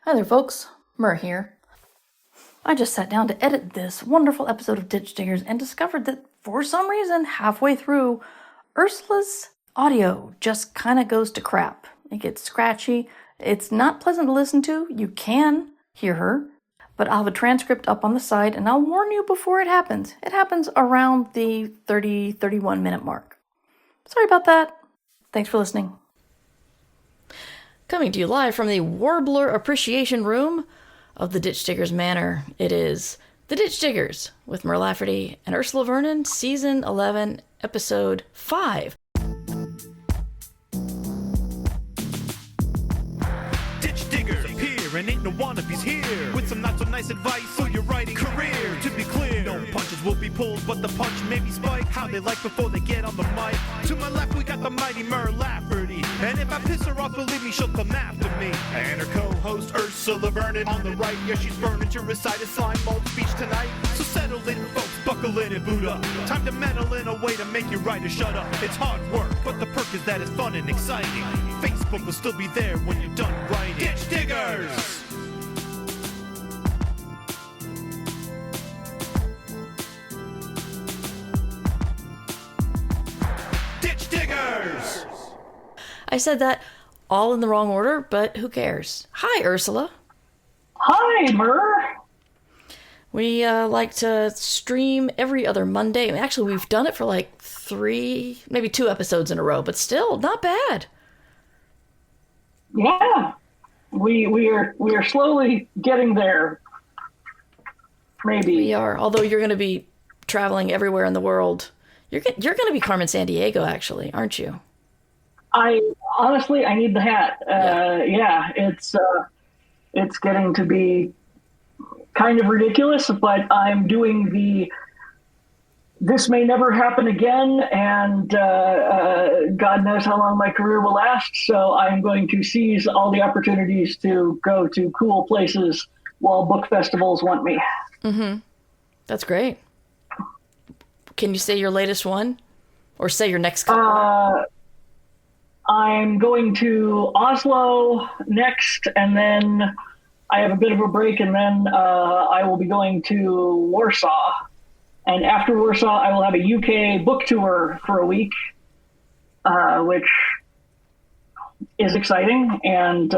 Hi there, folks. Mur here. I just sat down to edit this wonderful episode of Ditch Diggers and discovered that for some reason, halfway through, Ursula's audio just kind of goes to crap. It gets scratchy. It's not pleasant to listen to. You can hear her, but I'll have a transcript up on the side, and I'll warn you before it happens. It happens around the 31 minute mark. Sorry about that. Thanks for listening. Coming to you live from the Warbler Appreciation Room of the Ditch Diggers Manor, it is The Ditch Diggers with Mur Lafferty and Ursula Vernon, Season 11, Episode 5. Ditch Diggers appear and ain't no wannabes here with some not so nice advice for your writing career. To be clear, no punches will be pulled, but the punch may be spiked how they like before they get on the mic. To my left we got the mighty Mur Lafferty, and if I piss her off, believe me, she'll come after me. And her co-host Ursula Vernon on the right, yeah, she's burning to recite a slime mold speech tonight. So settle in, folks, buckle in and boot up. Time to meddle in a way to make you writer shut up. It's hard work, but the perk is that it's fun and exciting. Facebook will still be there when you're done writing. Ditch Diggers! Ditch Diggers! I said that all in the wrong order, but who cares? Hi, Ursula. Hi, Mur. We like to stream every other Monday. Actually, we've done it for like 3, maybe 2 episodes in a row, but still, not bad. Yeah, we are slowly getting there. Maybe We are, although you're going to be traveling everywhere in the world. You're going to be Carmen Sandiego, actually, aren't you? I honestly need the hat. Yeah, it's getting to be kind of ridiculous, but I'm doing the this may never happen again, and God knows how long my career will last, so I'm going to seize all the opportunities to go to cool places while book festivals want me. Mm-hmm. That's great. Can you say your latest one? Or say your next couple? I'm going to Oslo next, and then I have a bit of a break, and then I will be going to Warsaw. And after Warsaw, I will have a UK book tour for a week, which is exciting, and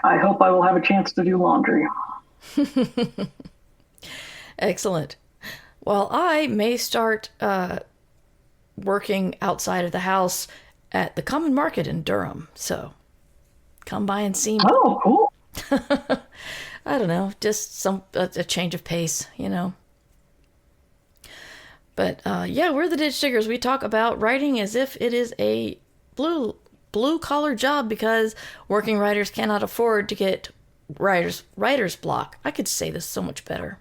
I hope I will have a chance to do laundry. Excellent. Well, I may start working outside of the house at the Common Market in Durham, so come by and see me. Oh, cool. I don't know, just a change of pace, you know. But yeah, we're the Ditch Diggers. We talk about writing as if it is a blue collar job because working writers cannot afford to get writer's block. I could say this so much better.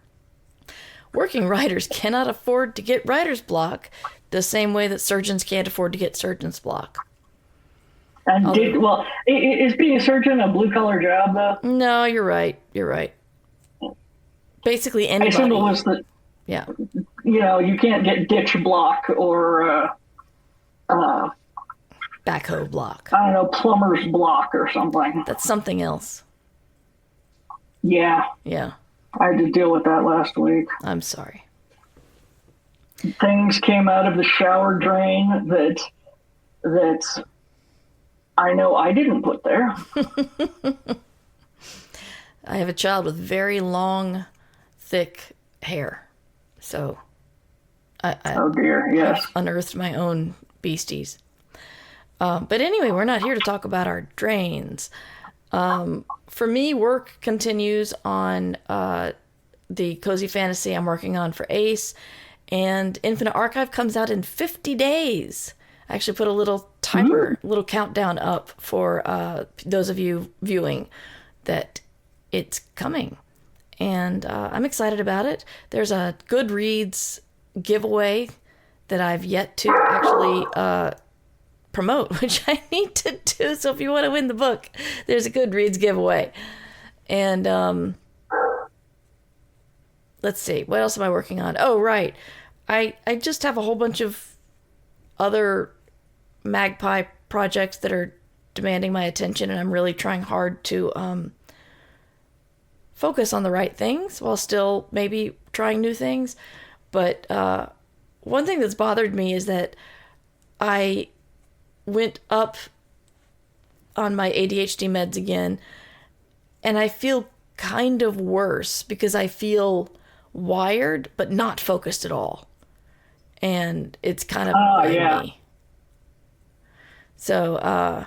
Working writers cannot afford to get writer's block the same way that surgeons can't afford to get surgeon's block. And is being a surgeon a blue collar job though? No, you're right. Basically anybody. I assume it was yeah. You know, you can't get ditch block or backhoe block. I don't know, plumber's block or something. That's something else. Yeah. Yeah. I had to deal with that last week. I'm sorry. Things came out of the shower drain that I know I didn't put there. I have a child with very long, thick hair. So Oh dear, yes. I've unearthed my own beasties. But anyway, we're not here to talk about our drains. For me, work continues on the cozy fantasy I'm working on for Ace, and Infinite Archive comes out in 50 days. I actually put a little timer, little countdown up for those of you viewing that it's coming. And I'm excited about it. There's a Goodreads giveaway that I've yet to actually promote, which I need to do. So if you want to win the book, there's a Goodreads giveaway. And let's see, what else am I working on? Oh, right. I just have a whole bunch of other Magpie projects that are demanding my attention, and I'm really trying hard to focus on the right things while still maybe trying new things. But one thing that's bothered me is that I went up on my ADHD meds again, and I feel kind of worse because I feel wired but not focused at all, and it's kind of annoying me. So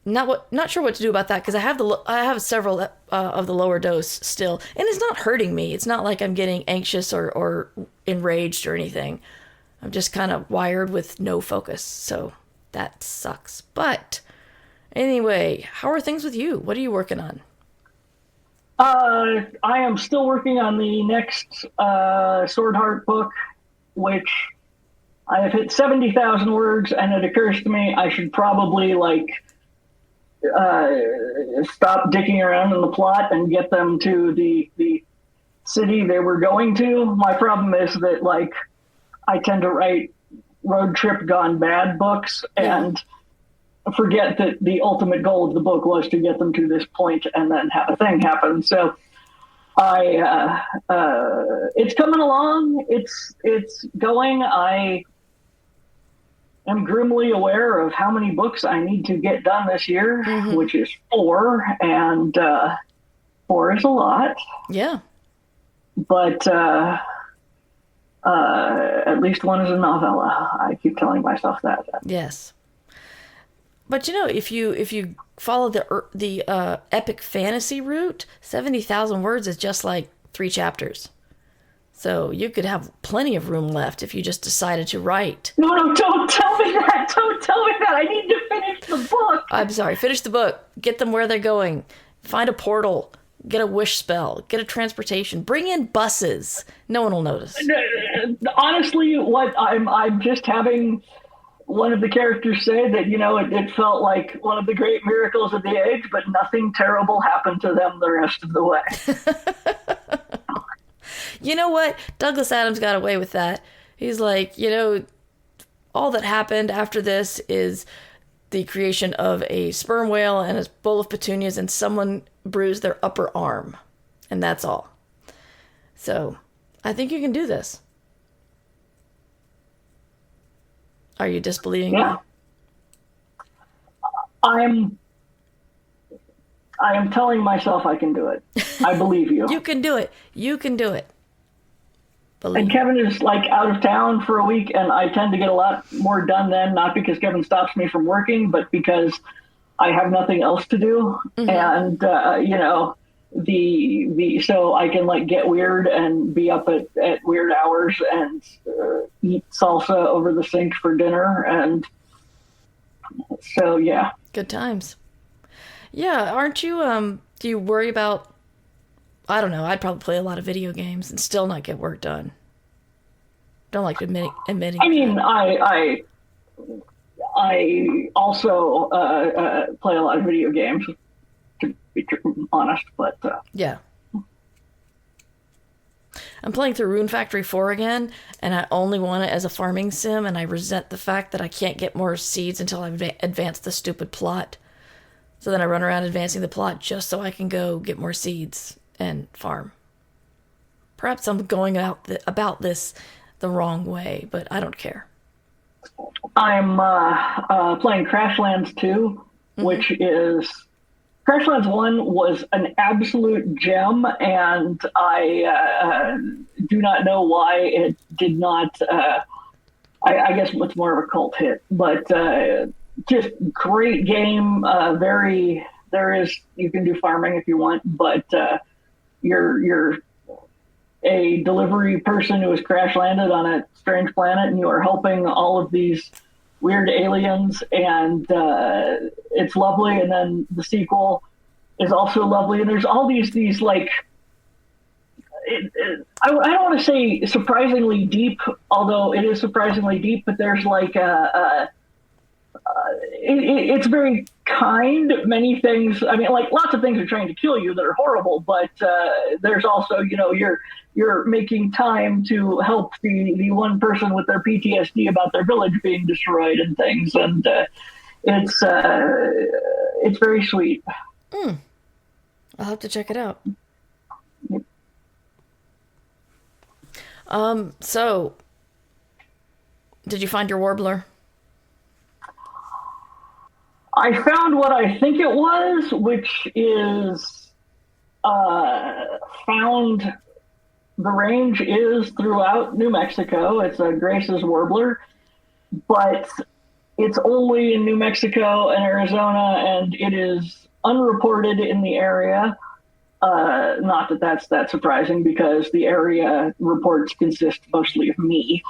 not sure what to do about that, because I have several of the lower dose still, and it's not hurting me. It's not like I'm getting anxious or enraged or anything. I'm just kind of wired with no focus, so that sucks. But anyway, how are things with you? What are you working on? I am still working on the next Sword Heart book, which I have hit 70,000 words, and it occurs to me I should probably stop dicking around in the plot and get them to the city they were going to. My problem is that I tend to write road trip gone bad books and forget that the ultimate goal of the book was to get them to this point and then have a thing happen. So it's coming along. It's going. I am grimly aware of how many books I need to get done this year, which is 4, and 4 is a lot. Yeah. But at least one is a novella. I keep telling myself that. Yes. But if you follow the epic fantasy route, 70,000 words is just like 3 chapters. So you could have plenty of room left if you just decided to write. No, don't tell me that. Don't tell me that. I need to finish the book. I'm sorry. Finish the book. Get them where they're going. Find a portal. Get a wish spell. Get a transportation. Bring in buses. No one will notice. Honestly, what I'm just having one of the characters say that, it felt like one of the great miracles of the age, but nothing terrible happened to them the rest of the way. You know what? Douglas Adams got away with that. He's like, all that happened after this is the creation of a sperm whale and a bowl of petunias, and someone bruised their upper arm. And that's all. So, I think you can do this. Are you disbelieving me? I am telling myself I can do it. I believe you. You can do it. You can do it. And Kevin is out of town for a week, and I tend to get a lot more done then, not because Kevin stops me from working, but because I have nothing else to do. And, so I can get weird and be up at weird hours and eat salsa over the sink for dinner. And so, yeah. Good times. Yeah. Aren't you, do you worry about, I don't know, I'd probably play a lot of video games and still not get work done. Don't like admitting. I mean, I also play a lot of video games, to be honest, but yeah. I'm playing through Rune Factory 4 again, and I only want it as a farming sim, and I resent the fact that I can't get more seeds until I've advanced the stupid plot. So then I run around advancing the plot just so I can go get more seeds and farm. Perhaps I'm going about this the wrong way, but I don't care. I'm playing Crashlands 2, which is... Crashlands 1 was an absolute gem, and I do not know why it did not... I guess it's more of a cult hit, but just great game. You can do farming if you want, but you're a delivery person who has crash landed on a strange planet, and you are helping all of these weird aliens, and it's lovely. And then the sequel is also lovely, and there's all these I don't want to say surprisingly deep, although it is surprisingly deep, but there's it's very kind. Many things, I mean, lots of things are trying to kill you that are horrible, but there's also, you're making time to help the one person with their PTSD about their village being destroyed and things, and it's very sweet. I'll have to check it out. So, did you find your warbler? I found what I think it was, which is found. The range is throughout New Mexico. It's a Grace's warbler, but it's only in New Mexico and Arizona, and it is unreported in the area. Not that that's that surprising, because the area reports consist mostly of me,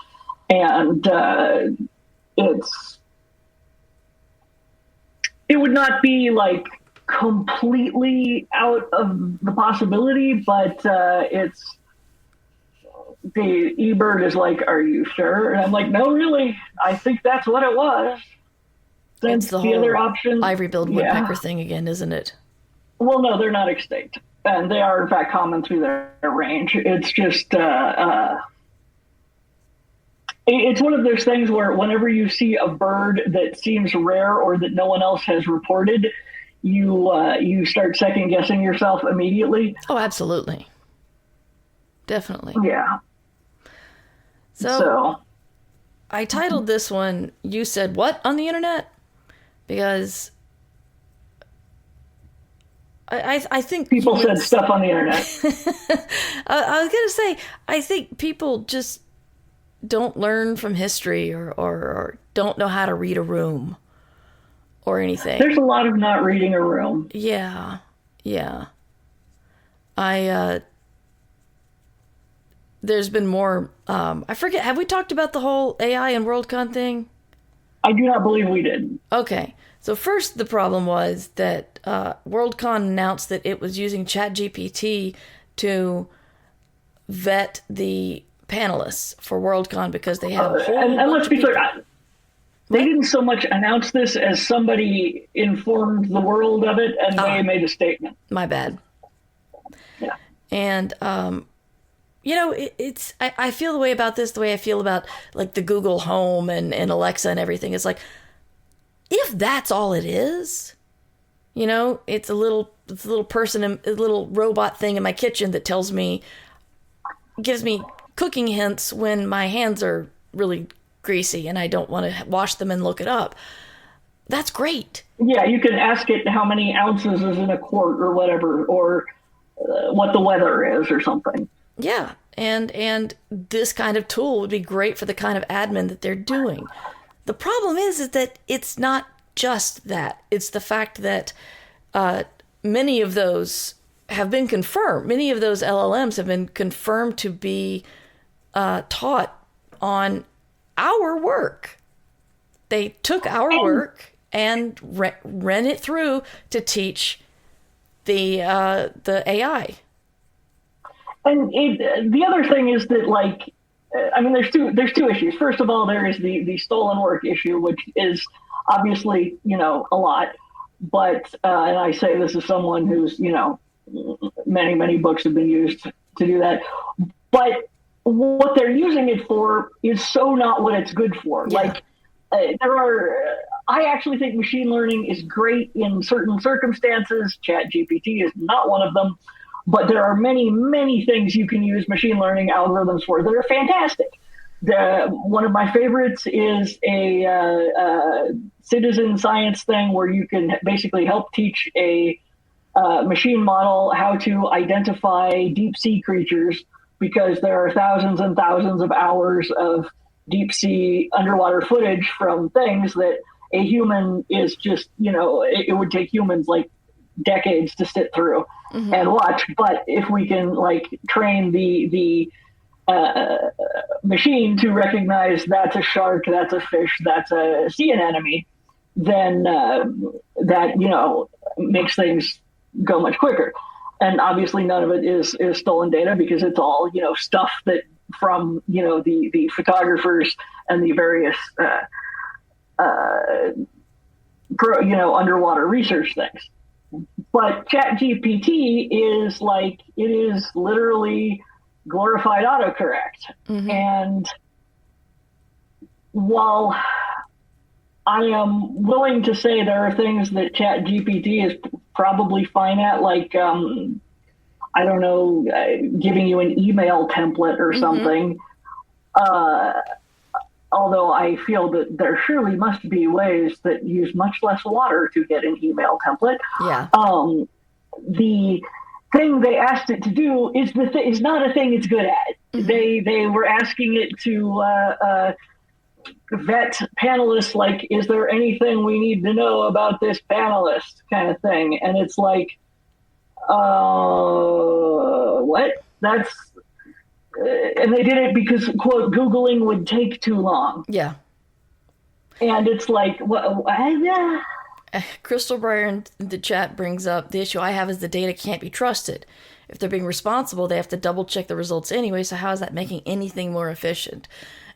and it would not be like completely out of the possibility, but it's. The eBird is like, "Are you sure?" And I'm like, "No, really. I think that's what it was." It's the whole other option, ivory-billed woodpecker thing again, isn't it? Well, no, they're not extinct, and they are in fact common through their range. It's just it's one of those things where whenever you see a bird that seems rare or that no one else has reported, you start second guessing yourself immediately. Oh, absolutely, definitely. Yeah. So I titled this one, "You Said What on the Internet?" Because I think people said stuff on the internet. I was going to say, I think people just don't learn from history or don't know how to read a room or anything. There's a lot of not reading a room. Yeah. There's been more, I forget, have we talked about the whole AI and WorldCon thing? I do not believe we did. Okay. So first, the problem was that WorldCon announced that it was using ChatGPT to vet the panelists for WorldCon because they have a whole and bunch let's of be people. clear, they didn't so much announce this as somebody informed the world of it, and they made a statement. My bad. Yeah. And, it's I feel the way about this the way I feel about like the Google Home and Alexa and everything. It's like, if that's all it is, it's a little person, a little robot thing in my kitchen that gives me cooking hints when my hands are really greasy and I don't want to wash them and look it up. That's great. Yeah, you can ask it how many ounces is in a quart or whatever, or what the weather is or something. Yeah, and this kind of tool would be great for the kind of admin that they're doing. The problem is that it's not just that. It's the fact that many of those have been confirmed. Many of those LLMs have been confirmed to be taught on our work. They took our work and ran it through to teach the AI. And the other thing is that, like, there's two issues. First of all, there is the stolen work issue, which is obviously, a lot. But, and I say this as someone who's, many, many books have been used to do that. But what they're using it for is so not what it's good for. Yeah. Like, I actually think machine learning is great in certain circumstances. ChatGPT is not one of them. But there are many, many things you can use machine learning algorithms for that are fantastic. One of my favorites is a citizen science thing where you can basically help teach a machine model how to identify deep sea creatures, because there are thousands and thousands of hours of deep sea underwater footage from things that a human is just, it would take humans like decades to sit through and watch. But if we can train the machine to recognize that's a shark, that's a fish, that's a sea anemone, then that makes things go much quicker. And obviously none of it is stolen data, because it's all stuff that from the photographers and the various underwater research things. But ChatGPT is it is literally glorified autocorrect. And while I am willing to say there are things that ChatGPT is probably fine at, like, I don't know, giving you an email template or something, Although I feel that there surely must be ways that use much less water to get an email template. Yeah. The thing they asked it to do is not a thing it's good at. Mm-hmm. They were asking it to vet panelists, like, is there anything we need to know about this panelist, kind of thing. And it's like, what? That's, and they did it because, quote, Googling would take too long. Yeah. And it's like, what? Crystal Breyer in the chat brings up the issue I have is the data can't be trusted. If they're being responsible, they have to double check the results anyway. So how is that making anything more efficient?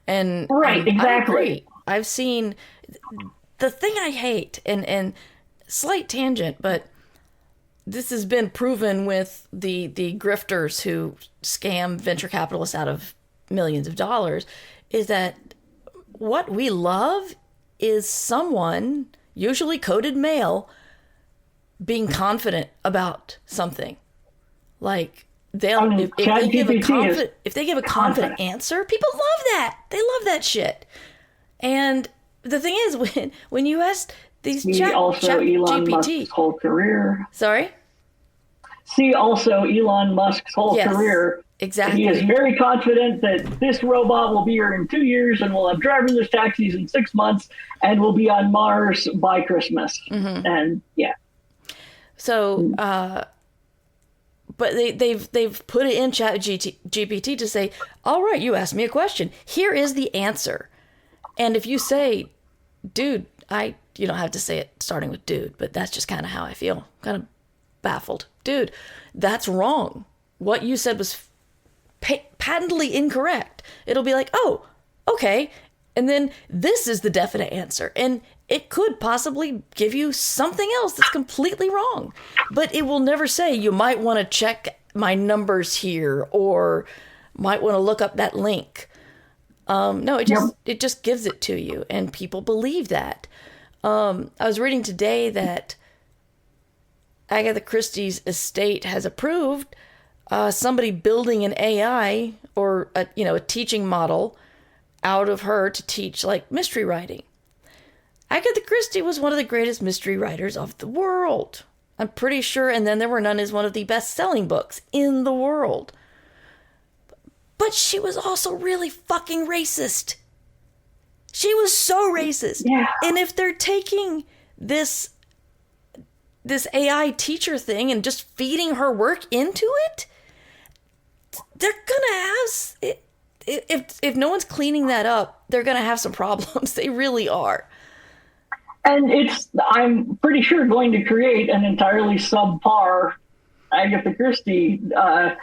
And right, exactly. I agree. I've seen the thing I hate, and slight tangent, but this has been proven with the grifters who scam venture capitalists out of millions of dollars, is that what we love is someone, usually coded male, being confident about something. Like, if they give a confident answer, people love that. They love that shit. And the thing is, when you ask these chat Elon GPT, Musk's whole career. Sorry? See also Elon Musk's whole career. Exactly. He is very confident that this robot will be here in 2 years and will have driverless taxis in 6 months and will be on Mars by Christmas. Mm-hmm. And yeah. So, but they've put it in GPT to say, all right, you asked me a question. Here is the answer. And if you say, dude, you don't have to say it starting with dude, but that's just kind of how I feel. Kind of baffled. Dude, that's wrong. What you said was patently incorrect. It'll be like, oh, okay. And then this is the definite answer. And it could possibly give you something else that's completely wrong. But it will never say, you might want to check my numbers here or might want to look up that link. No, it just gives it to you. And people believe that. I was reading today that Agatha Christie's estate has approved somebody building an AI or a teaching model out of her to teach like mystery writing. Agatha Christie was one of the greatest mystery writers of the world. I'm pretty sure And Then There Were None is one of the best-selling books in the world. But she was also really fucking racist. She was so racist. Yeah. And if they're taking this AI teacher thing and just feeding her work into it, they're gonna have, if no one's cleaning that up, they're gonna have some problems. They really are. And I'm pretty sure, going to create an entirely subpar Agatha Christie. I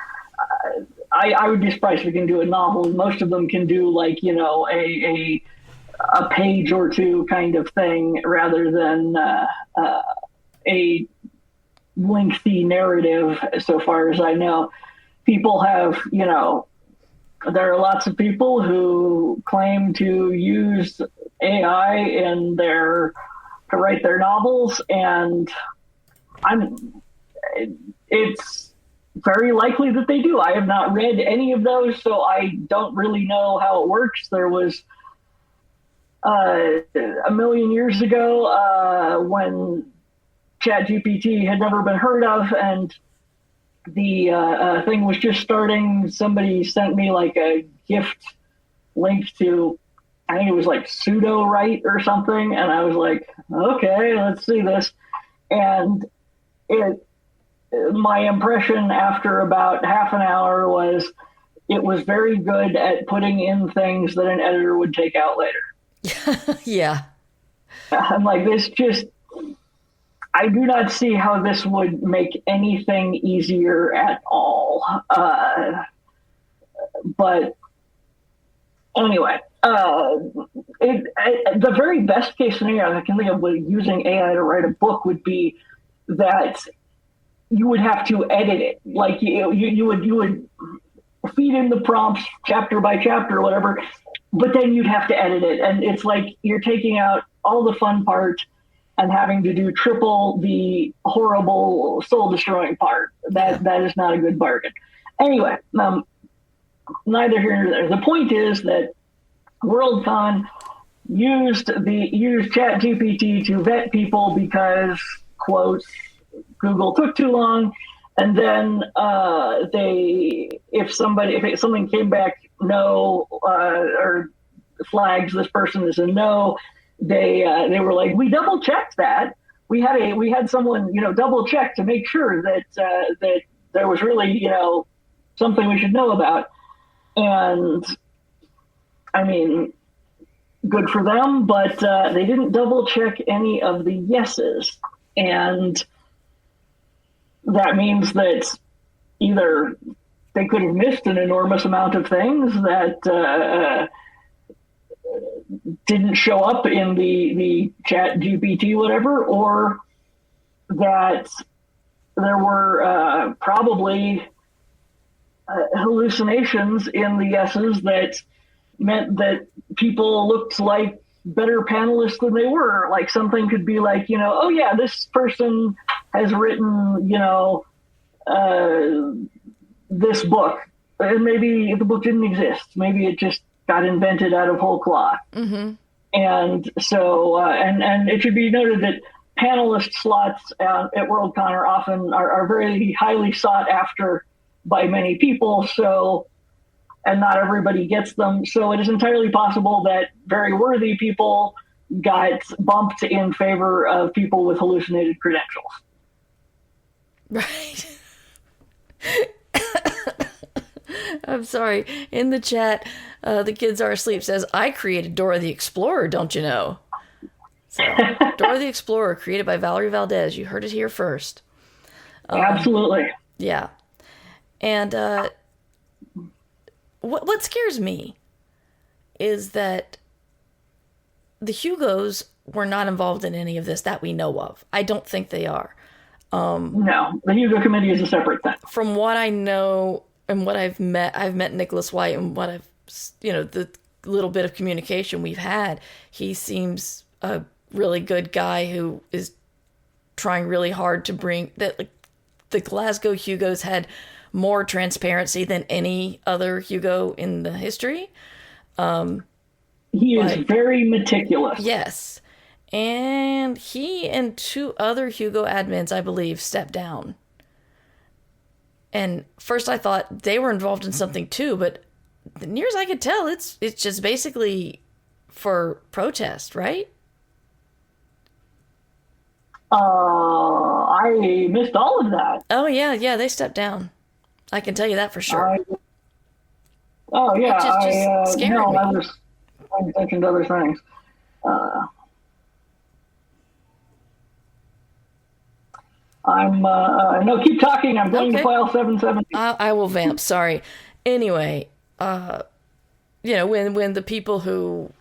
would be surprised if we can do a novel. Most of them can do like, a page or two kind of thing rather than a lengthy narrative, so far as I know. People have, there are lots of people who claim to use AI to write their novels, and it's very likely that they do. I have not read any of those, so I don't really know how it works. There was a million years ago when ChatGPT had never been heard of, and the thing was just starting. Somebody sent me like a gift link to, I think it was like pseudo write or something, and I was like, okay, let's see this. And my impression after about half an hour was it was very good at putting in things that an editor would take out later. Yeah. I'm like, I do not see how this would make anything easier at all. But anyway, the very best case scenario I can think of with using AI to write a book would be that you would have to edit it. Like you would feed in the prompts chapter by chapter or whatever, but then you'd have to edit it. And it's like you're taking out all the fun part and having to do triple the horrible soul destroying part. That is not a good bargain. Anyway, neither here nor there. The point is that WorldCon used ChatGPT to vet people because, quotes, Google took too long, and then if something came back no, or flags this person as a no, they were like, we double checked that. We had someone double check to make sure that that there was really something we should know about. And I mean, good for them, but they didn't double check any of the yeses. And that means that either they could have missed an enormous amount of things that didn't show up in the chat GPT, whatever, or that there were probably hallucinations in the yeses that meant that people looked like better panelists than they were. Like something could be like, oh yeah, this person has written, this book, and maybe the book didn't exist. Maybe it just got invented out of whole cloth. Mm-hmm. And so, and it should be noted that panelist slots at WorldCon are very highly sought after by many people. So, and not everybody gets them. So it is entirely possible that very worthy people got bumped in favor of people with hallucinated credentials. Right. I'm sorry. In the chat, the kids are asleep says, I created Dora the Explorer, don't you know? So, Dora the Explorer, created by Valerie Valdez. You heard it here first. Absolutely. Yeah. And what scares me is that the Hugos were not involved in any of this that we know of. I don't think they are. No, the Hugo Committee is a separate thing. From what I know and what I've met Nicholas White, and what I've, the little bit of communication we've had, he seems a really good guy who is trying really hard to bring that. Like, the Glasgow Hugos had more transparency than any other Hugo in the history. He is very meticulous. Yes. And he and 2 other Hugo admins, I believe, stepped down. And first I thought they were involved in something too, but near as I could tell, it's just basically for protest, right? I missed all of that. Oh, yeah, they stepped down. I can tell you that for sure. Just scared me. I was paying attention to other things. No, keep talking. I'm going to file 770. I will vamp. Sorry. Anyway, when the people who,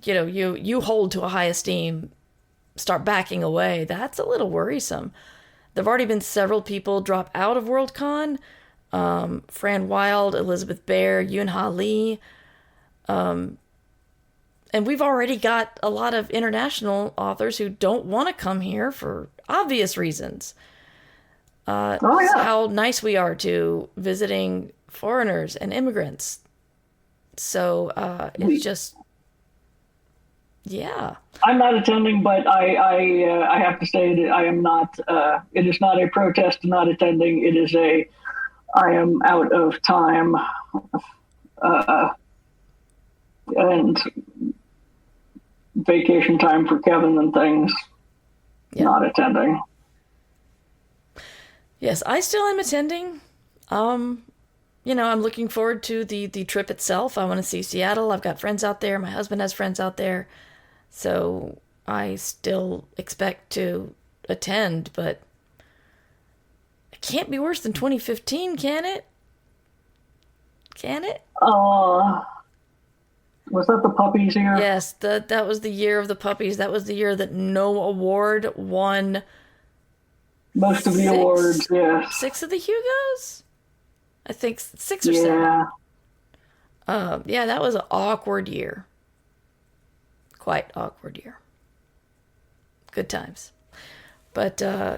you hold to a high esteem start backing away, that's a little worrisome. There've already been several people drop out of WorldCon. Fran Wild, Elizabeth Baer, Yunha Lee. And we've already got a lot of international authors who don't want to come here for obvious reasons. How nice we are to visiting foreigners and immigrants. So it's just, yeah. I'm not attending, but I have to say that I am not. It is not a protest not attending. It is I am out of time, and vacation time for Kevin and things. Yeah. Not attending. Yes, I still am attending. I'm looking forward to the trip itself. I want to see Seattle. I've got friends out there. My husband has friends out there. So I still expect to attend, but it can't be worse than 2015, can it? Can it? Was that the puppies year? Yes, that was the year of the puppies. That was the year that no award won most of the awards, yes. 6 of the Hugos? I think 6 or 7. Yeah, that was an awkward year. Quite awkward year. Good times. But, yeah.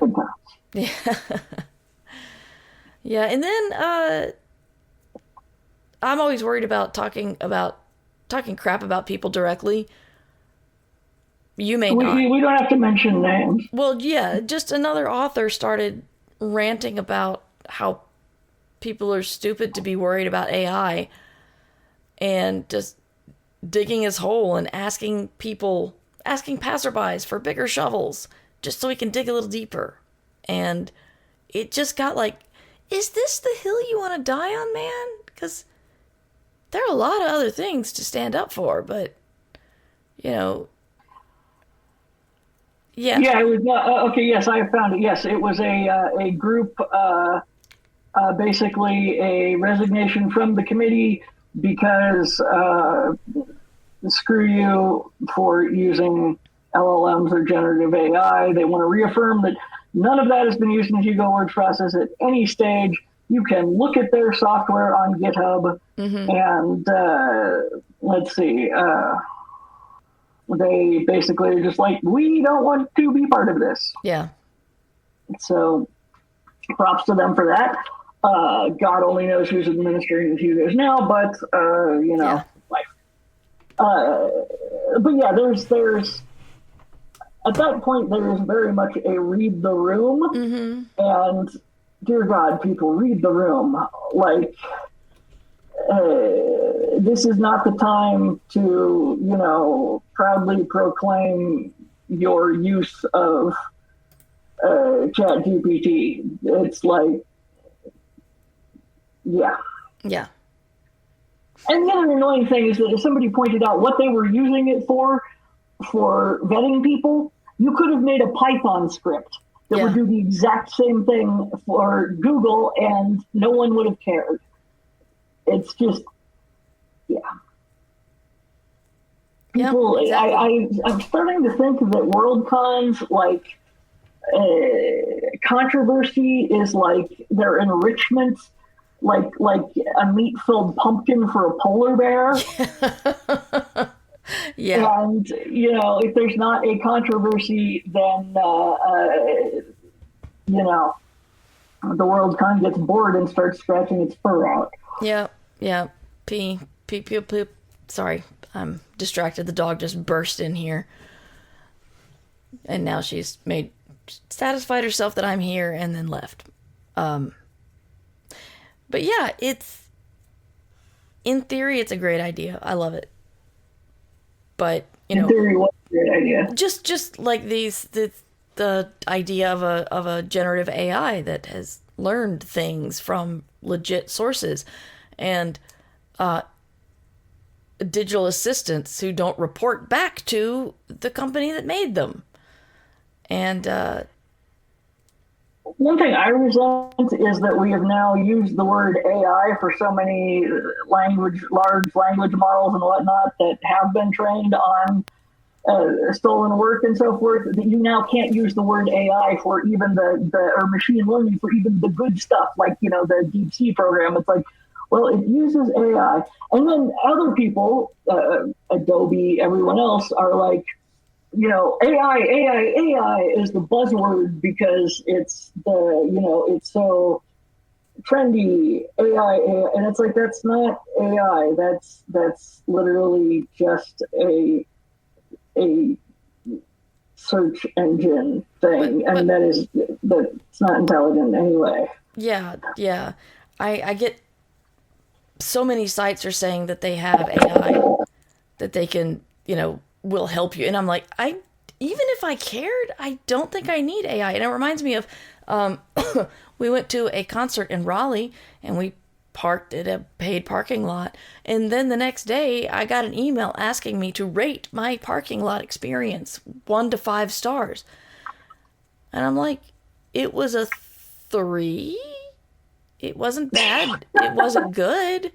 Yeah, and then I'm always worried about talking crap about people directly. You may not. We don't have to mention names. Well, yeah, just another author started ranting about how people are stupid to be worried about AI, and just digging his hole and asking passerbys for bigger shovels just so he can dig a little deeper. And it just got like, is this the hill you want to die on, man? Because there are a lot of other things to stand up for, but, yeah. Yeah, it was, okay, yes, I found it. Yes, it was a group, basically a resignation from the committee because screw you for using LLMs or generative AI. They want to reaffirm that none of that has been used in the Hugo Words process at any stage. You can look at their software on GitHub, and let's see. They basically are just like, we don't want to be part of this. Yeah. So props to them for that. God only knows who's administering the Hugos now, but, life. But yeah, there's at that point, there is very much a read the room. And dear God, people, read the room. Like, this is not the time to, proudly proclaim your use of ChatGPT. It's like, yeah. Yeah. And the other annoying thing is that if somebody pointed out what they were using it for vetting people, you could have made a Python script that would do the exact same thing for Google, and no one would have cared. It's just, yeah. People, exactly. I'm starting to think that WorldCon's like controversy is like their enrichment, like a meat-filled pumpkin for a polar bear. Yeah. And if there's not a controversy, then the WorldCon gets bored and starts scratching its fur out. Yeah. P. Sorry, I'm distracted. The dog just burst in here. And now she's satisfied herself that I'm here and then left. But yeah, in theory, it's a great idea. I love it. But, in theory, what's a great idea? Just like the idea of a generative AI that has learned things from legit sources, and digital assistants who don't report back to the company that made them. And one thing I resent is that we have now used the word AI for so many large language models and whatnot that have been trained on stolen work and so forth, that you now can't use the word AI for even or machine learning for even the good stuff, like, the Deep Sea program. It's like, well, it uses AI. And then other people, Adobe, everyone else, are like, AI is the buzzword because it's it's so trendy, AI, and it's like, that's not AI. That's literally just a search engine thing, and that's not intelligent anyway. Yeah. I get so many sites are saying that they have AI that they can, will help you. And I'm like, even if I cared, I don't think I need AI. And it reminds me of, we went to a concert in Raleigh and we parked at a paid parking lot. And then the next day I got an email asking me to rate my parking lot experience 1 to 5 stars. And I'm like, it was a 3. It wasn't bad. It wasn't good.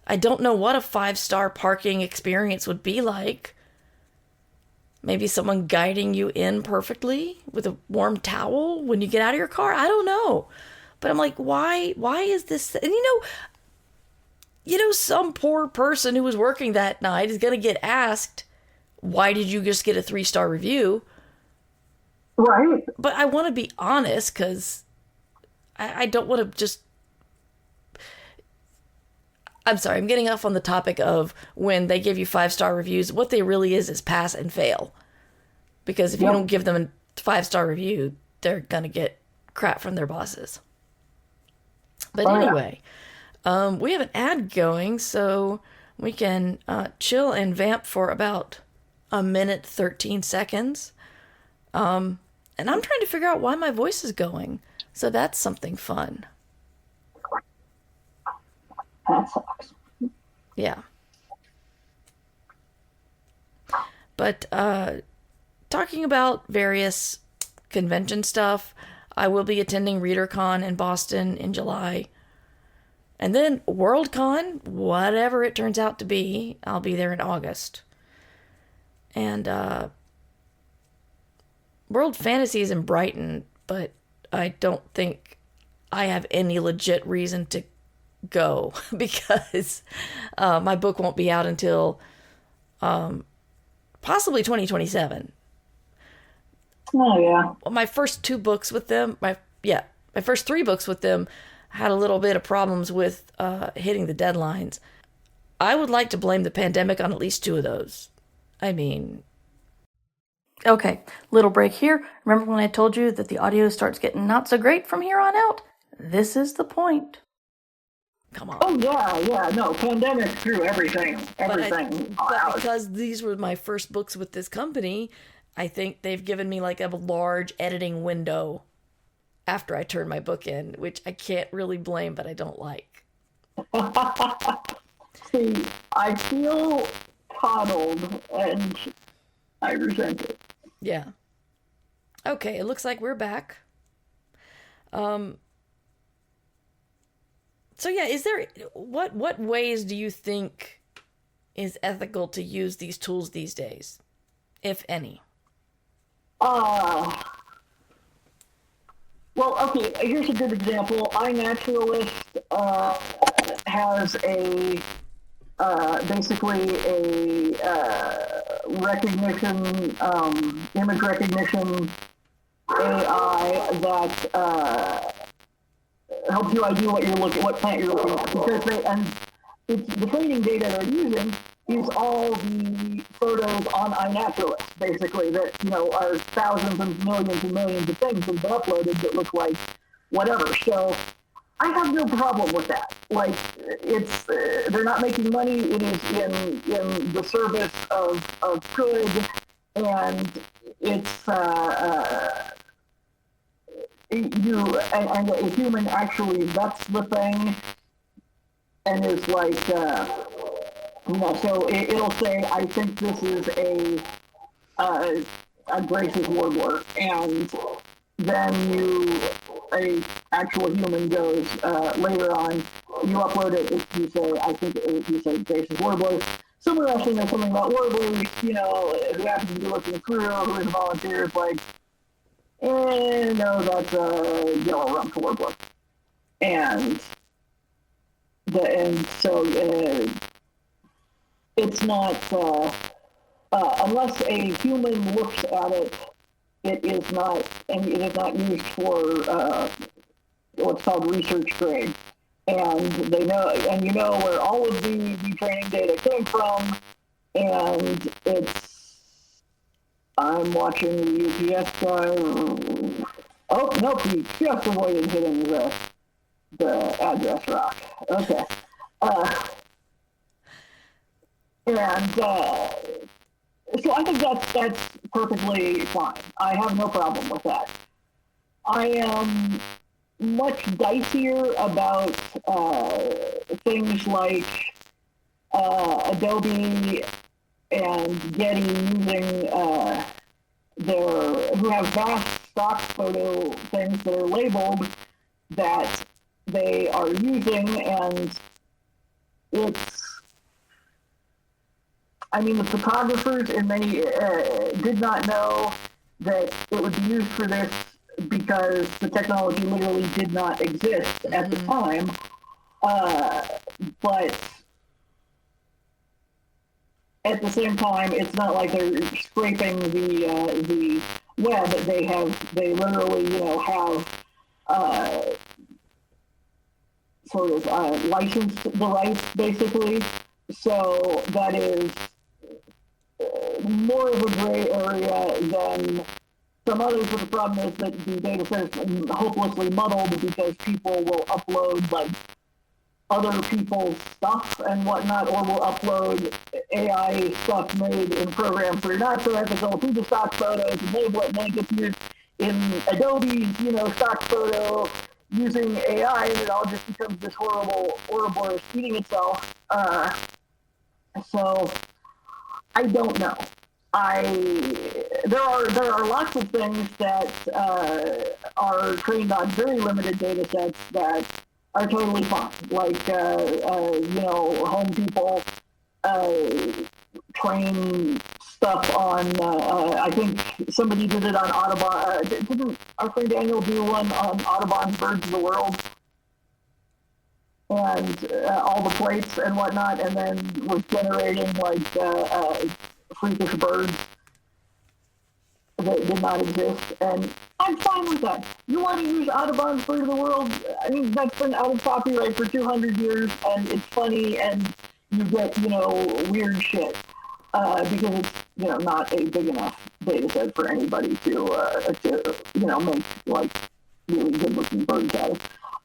I don't know what a 5-star parking experience would be like. Maybe someone guiding you in perfectly with a warm towel when you get out of your car. I don't know. But I'm like, why is this? And some poor person who was working that night is going to get asked, why did you just get a 3-star review? Right. But I want to be honest, because I don't want to just... I'm sorry, I'm getting off on the topic of when they give you 5-star reviews. What they really is pass and fail. Because if you don't give them a 5-star review, they're going to get crap from their bosses. But anyway, we have an ad going, so we can chill and vamp for about a minute, 13 seconds. And I'm trying to figure out why my voice is going. So that's something fun. That sucks. Yeah. But talking about various convention stuff, I will be attending ReaderCon in Boston in July. And then WorldCon, whatever it turns out to be, I'll be there in August. And World Fantasy is in Brighton, but I don't think I have any legit reason to go because my book won't be out until possibly 2027. Oh yeah. My first 2 books with them, my first 3 books with them had a little bit of problems with hitting the deadlines. I would like to blame the pandemic on at least 2 of those. I mean, okay, little break here. Remember when I told you that the audio starts getting not so great from here on out? This is the point. Come on. Oh yeah, no, pandemic threw everything. But because these were my first books with this company, I think they've given me like a large editing window after I turn my book in, which I can't really blame, but I don't like. See, I feel coddled and I resent it. Yeah. Okay, it looks like we're back. So yeah, is there what ways do you think is ethical to use these tools these days, if any? Well, okay, here's a good example. Inaturalist has a basically a recognition, image recognition AI that helps you ID what you're looking, what plant you're looking at. Because the training data they're using is all the photos on iNaturalist, basically, that, are thousands and millions of things that have been uploaded that look like whatever. So I have no problem with that. Like, it's, they're not making money. It is in the service of good, and it's, and a human actually vets the thing and is like, so it'll say, I think this is a Grace's warbler, and then a actual human goes, later on, you upload it, you say, I think you say Grace's warbler. Somewhere else there's something about warblers, who happens to be looking through, who is a volunteer, it's like, no, that's a yellow rump warbler. And so it's not, unless a human looks at it, it is not used for what's called research grade. And they know, and where all of the training data came from, and I'm watching the UPS guy. Oh, nope, he just avoided hitting the address rock. Okay. So I think that's perfectly fine. I have no problem with that. I am much dicier about things like Adobe and Getty using who have vast stock photo things that are labeled that they are using, and the photographers in many did not know that it would be used for this because the technology literally did not exist at the time. But at the same time, it's not like they're scraping the web. They literally, have sort of licensed the rights, basically. So that is more of a gray area than some others, but the problem is that the data set is hopelessly muddled because people will upload like other people's stuff and whatnot, or will upload AI stuff made in programs that are not so ethical to the stock photos and label it, and then it gets used in Adobe's, stock photo using AI, and it all just becomes this horrible Ouroboros eating itself. So I don't know. There are lots of things that are trained on very limited data sets that are totally fine. Like, Home People train stuff on, I think somebody did it on Audubon. Didn't our friend Daniel do one on Audubon's Birds of the World? And all the plates and whatnot, and then was generating like freakish birds that did not exist, and I'm fine with that. You want to use Audubon's Bird of the World? I mean, that's been out of copyright for 200 years, and it's funny, and you get, weird shit, because it's, not a big enough data set for anybody to make, like, really good-looking birds out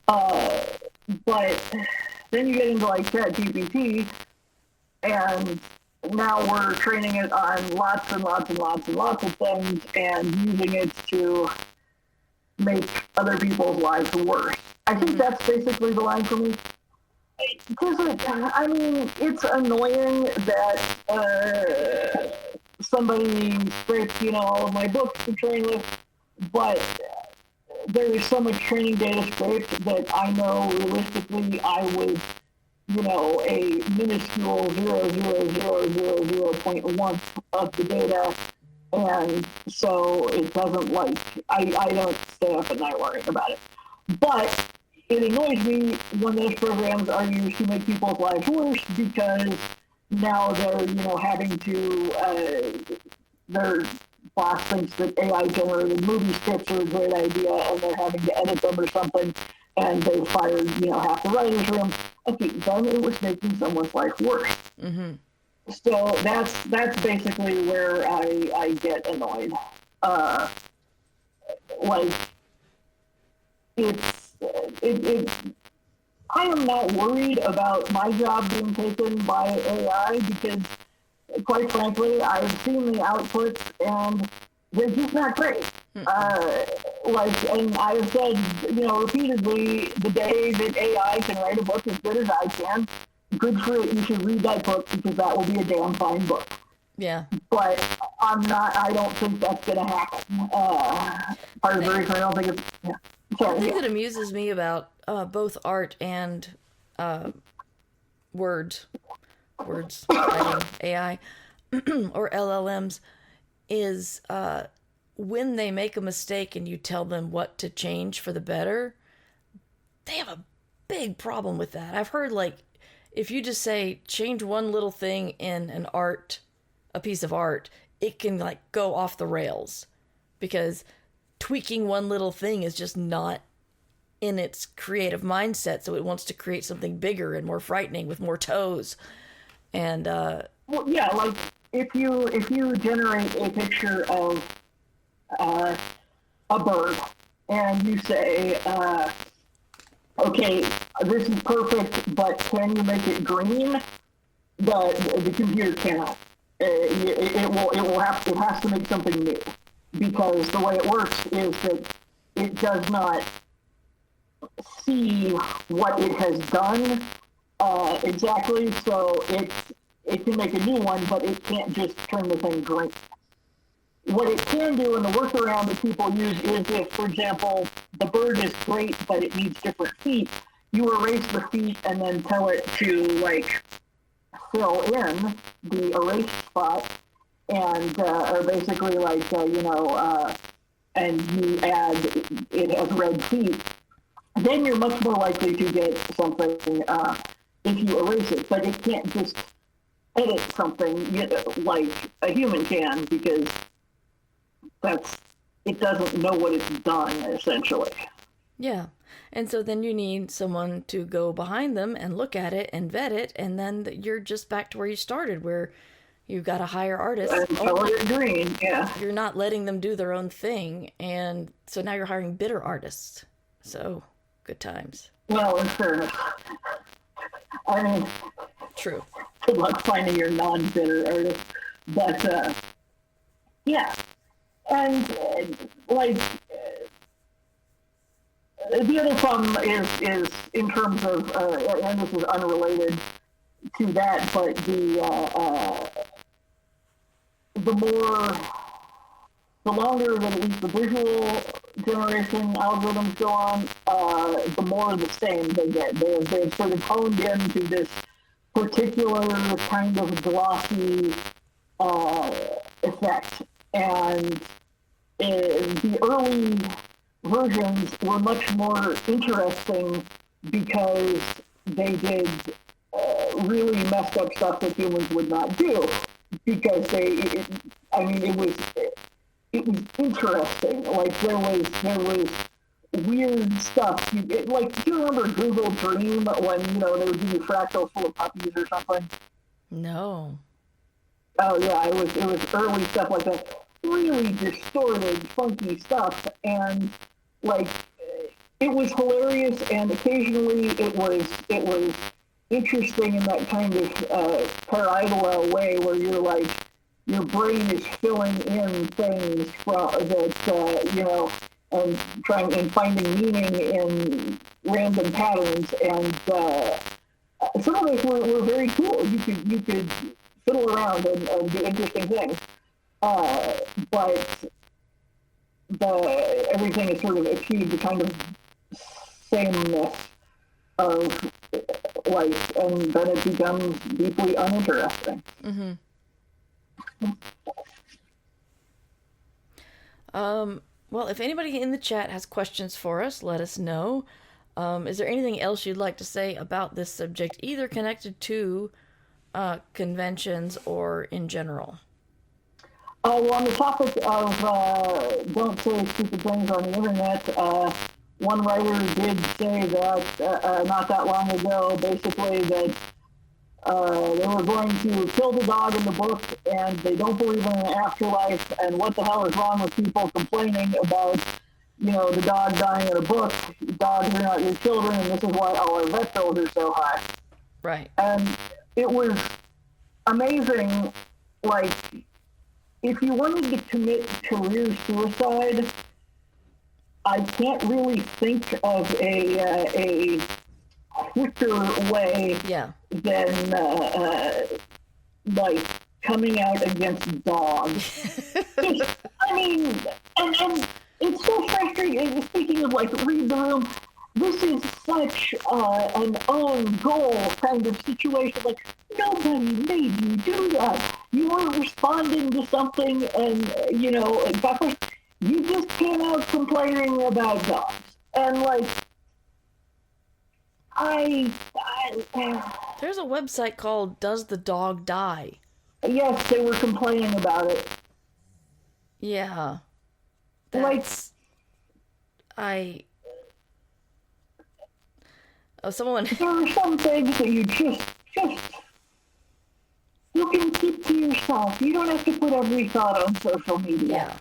of. But then you get into, like, ChatGPT, and now we're training it on lots and lots and lots and lots of things and using it to make other people's lives worse. I think that's basically the line for me. It's annoying that somebody scraped, all of my books to train with, but there is so much training data scraped that I know realistically I would, a minuscule 0.000.1 of the data, and so it doesn't I don't stay up at night worrying about it. But it annoys me when those programs are used to make people's lives worse, because now they're, having to, their boss thinks that AI-generated movie scripts are a great idea, and they're having to edit them or something, and they fired, half the writer's room. Okay, then it was making someone's life worse. Mm-hmm. So that's basically where I get annoyed. I am not worried about my job being taken by AI because, quite frankly, I've seen the outputs and they're just not great. And I've said, repeatedly, the day that AI can write a book as good as I can, good for it. You should read that book because that will be a damn fine book. Yeah. But I don't think that's going to happen. Part of the reason I don't think it's, yeah. The thing that amuses me about both art and words, writing, AI, or LLMs, is when they make a mistake and you tell them what to change for the better, they have a big problem with that. I've heard, if you just say, change one little thing in a piece of art, it can, go off the rails. Because tweaking one little thing is just not in its creative mindset, so it wants to create something bigger and more frightening with more toes. And if you generate a picture of a bird and you say, okay, this is perfect, but can you make it green? The computer cannot. It has to make something new, because the way it works is that it does not see what it has done exactly, so it can make a new one, but it can't just turn the thing green. What it can do, and the workaround that people use, is if, for example, the bird is great, but it needs different feet, you erase the feet and then tell it to, fill in the erased spot, and or basically, and you add it has red feet, then you're much more likely to get something if you erase it. But it can't just edit something like a human can, because it doesn't know what it's done, essentially. Yeah. And so then you need someone to go behind them and look at it and vet it, and then you're just back to where you started, where you've got to hire artists. And color it green, yeah. You're not letting them do their own thing, and so now you're hiring bitter artists. So, good times. Well, in fairness, I mean, True. good luck finding your non-bitter artist. But, yeah. And, like, the other problem is in terms of, and this is unrelated to that, but the longer that at least the visual generation algorithms go on, the more the same they get. They've sort of honed into this particular kind of glossy effect. And the early versions were much more interesting because they did really messed up stuff that humans would not do. Because it was interesting. Like there was weird stuff. Like, do you remember Google Dream when they would give you fractals full of puppies or something? No. Oh yeah, it was early stuff like that. Really distorted, funky stuff, and like it was hilarious, and occasionally it was interesting in that kind of parallel way where you're like, your brain is filling in things from that and trying and finding meaning in random patterns, and some of those were very cool. You could fiddle around and do interesting things. But everything is sort of achieved the kind of sameness of life, and then it becomes deeply uninteresting. Mm-hmm. Well, if anybody in the chat has questions for us, let us know. Is there anything else you'd like to say about this subject, either connected to conventions or in general? Well, on the topic of don't say stupid things on the internet, one writer did say that not that long ago, basically, that they were going to kill the dog in the book, and they don't believe in an afterlife, and what the hell is wrong with people complaining about, the dog dying in a book? Dogs are not your children, and this is why all our vet bills are so high. Right. And it was amazing, like, if you wanted to commit career suicide, I can't really think of a quicker way than like coming out against dogs. I mean, and it's so frustrating. Speaking of like read the room, this is such an own goal kind of situation. Like, nobody made you do that. You weren't responding to something, and you just came out complaining about dogs. And like, there's a website called Does the Dog Die? Yes, they were complaining about it. Yeah. Someone. There are some things that you just you can keep to yourself. You don't have to put every thought on social media. Yeah.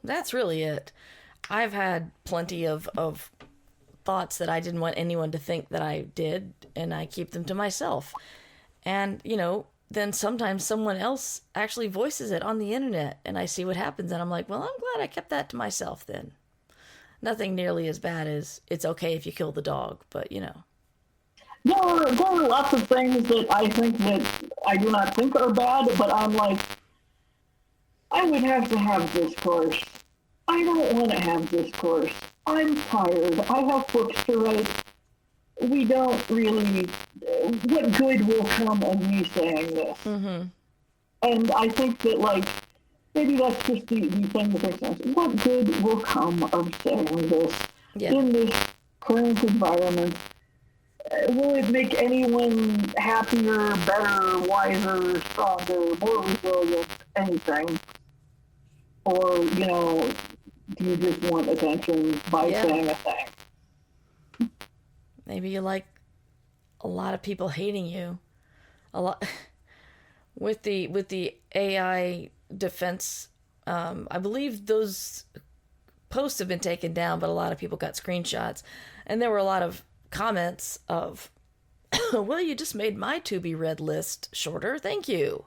That's really it. I've had plenty of thoughts that I didn't want anyone to think that I did, and I keep them to myself. And, then sometimes someone else actually voices it on the internet, and I see what happens, and I'm like, well, I'm glad I kept that to myself then. Nothing nearly as bad as it's okay if you kill the dog, but, There are lots of things that I think that I do not think are bad, but I'm like, I would have to have this course. I don't want to have this course. I'm tired. I have books to write. We don't really... What good will come of me saying this? Mm-hmm. And I think that, like, maybe that's just the thing that makes sense. What good will come of saying this in this current environment? Will it make anyone happier, better, wiser, stronger, more resilient, anything? Or, do you just want attention by saying a thing? Maybe you like a lot of people hating you. A lot with the AI defense. I believe those posts have been taken down, but a lot of people got screenshots, and there were a lot of comments of, "Well, you just made my to be read list shorter. Thank you."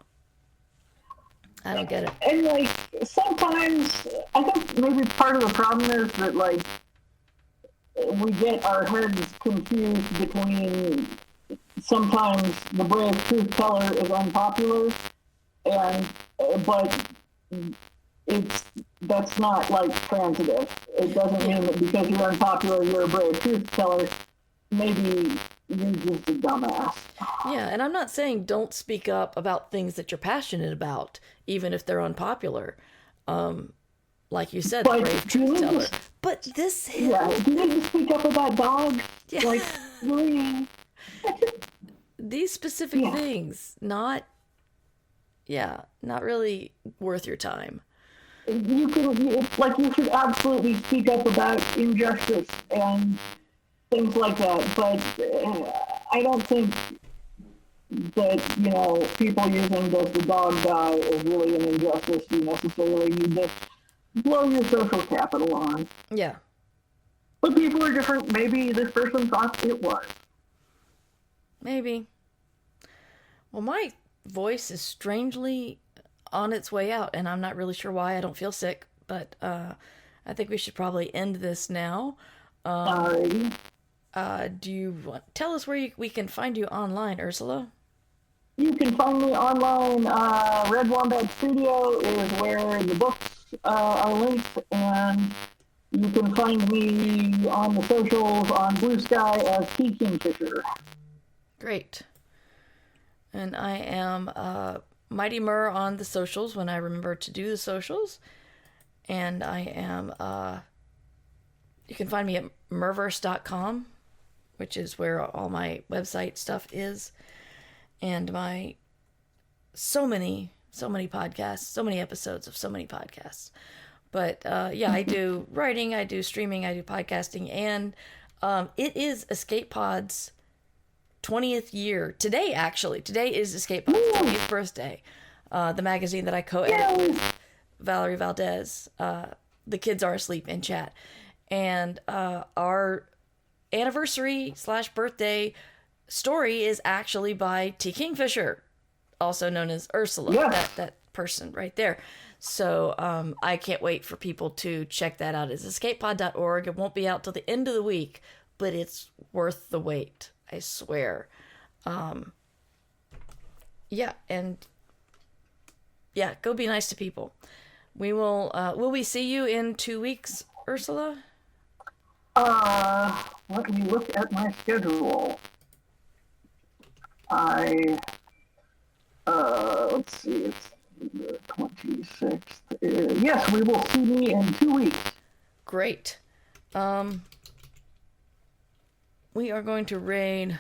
I don't get it. And like sometimes, I think maybe part of the problem is that like we get our heads confused between sometimes the brave truth teller is unpopular, and but that's not like transitive. It doesn't mean that because you're unpopular, you're a brave truth teller. Maybe you're just a dumbass. Yeah, and I'm not saying don't speak up about things that you're passionate about, even if they're unpopular. Like you said, the brave truth teller. But this is... Yeah, do you need to speak up about dogs? Yeah. Like, really? These specific things, not really worth your time. You should absolutely speak up about injustice and things like that, but I don't think that, people using "does the dog die" is really an injustice you necessarily need to blow your social capital on. Yeah. But people are different. Maybe this person thought it was. Maybe. Well, my voice is strangely on its way out, and I'm not really sure why. I don't feel sick, but I think we should probably end this now. Alrighty. Do you tell us where we can find you online, Ursula? You can find me online. Red Wombat Studio is where the books are linked, and you can find me on the socials on Blue Sky as T Kingfisher. Great. And I am Mighty Mur on the socials when I remember to do the socials. And I am, you can find me at murverse.com, which is where all my website stuff is. And my so many podcasts, so many episodes of so many podcasts. But I do writing, I do streaming, I do podcasting, and it is Escape Pod's 20th year. Today is Escape Pod's 20th birthday. The magazine that I co-edit with Valerie Valdez. The kids are asleep in chat. And our anniversary/birthday story is actually by T. Kingfisher, also known as Ursula. Yeah. That person right there. So I can't wait for people to check that out. It's escapepod.org. It won't be out till the end of the week, but it's worth the wait. I swear. Go be nice to people. We will we see you in 2 weeks, Ursula? Let me look at my schedule. Let's see, it's the 26th. Yes, we will see me in 2 weeks. Great. We are going to raid.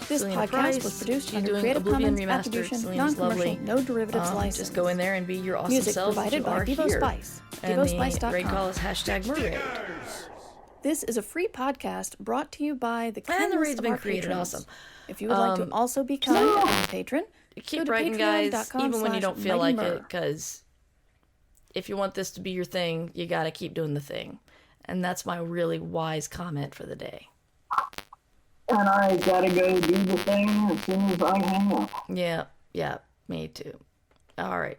This Selena podcast Price. was produced She's under doing Creative Oblivion Commons Remastered. Attribution, Selena's non-commercial, lovely. no derivatives license. Just go in there and be your awesome Music selves. provided by Devo here. Spice. And the DevoSpice.com. raid call is #MurRaid. This is a free podcast brought to you by the And kindness the raid's of been our created. patrons. Awesome. If you would like to also become a patron, Keep go to writing, guys, even when you don't feel like patreon.com/MightyMur. it, because if you want this to be your thing, you got to keep doing the thing. And that's my really wise comment for the day. And I gotta go do the thing as soon as I hang up. Yeah, me too. All right.